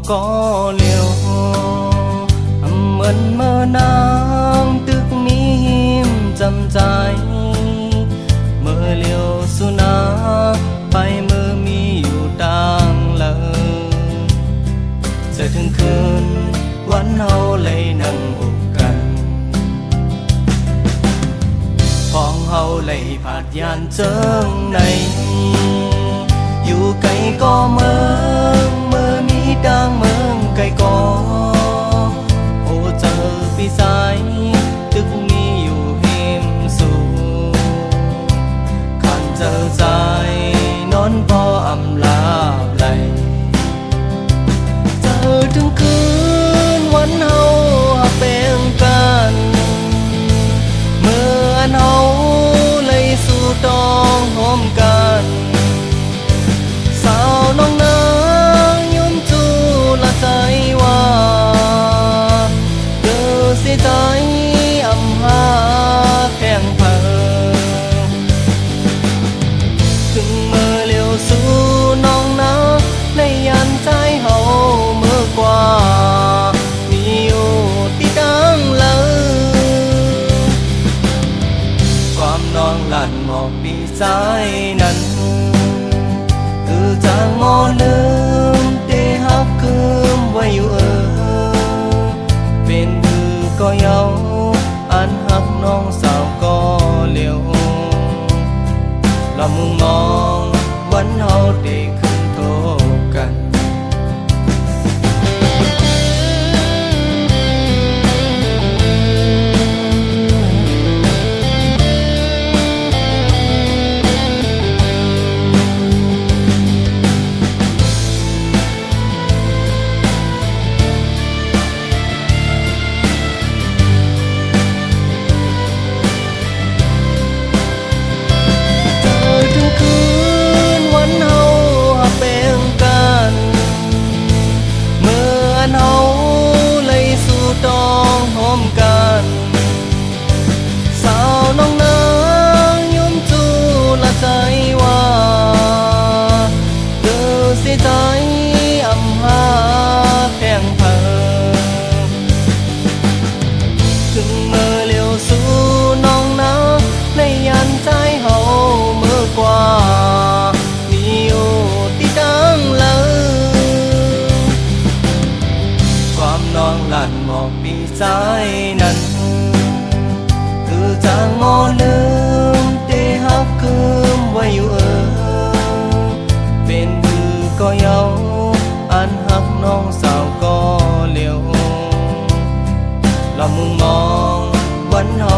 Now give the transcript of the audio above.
có liều mơn mơ nắng tức mi hiểm dầm dài mơ liều su na bay mơ miอยู่ต่างเลยจะถึงคืนวันเฮาเลยนั่งอุกกันพองเฮาเลยผาดยานเจิงในอยู่ไกลก็เมืองมีดังเมืองไกลก็โอ้เจอพี่สายตึกมีอยู่หิมสูขันเจอใจนอนพออำลาไหลเจอถึงคืนวันเฮาเป็นกันเมื่อเฮาเลยสู่ต้องหอมกันสาวน้องนางยุ่มจูละใจว่าเธอเสียใจอำหาแข่งเพิ่มถึงเมื่อเลี้ยวสู่น้องนาในยันใจเฮาเมื่อกว่ามีอยู่ที่ดังเลยความน้องหลั่นหมอกปีใจนั้นคือจางมอลืมเตหักคืมไว้อยู่เป็นคือก็เยาอันหักน้องสาวก็เลี้ยวละมุงมองวันเฮาได้ขึ้นโตกันต้องหอมกันสาวน้องนางยุ่มจูละใจว่าเธอเสียใจอำหาแข่งเพิ่มถึงเมื่อเลี้ยวสู่น้องนาในยันใจเฮาเมื่อกว่ามีอยู่ที่ดังเลยความน้องหลั่นหมอกปีใจนั้นคือจางมอลืมเตหักคืมไว้อยู่เป็นคือก็เยาอันหักน้องสาวก็เลี้ยวละมุงมองวันเฮา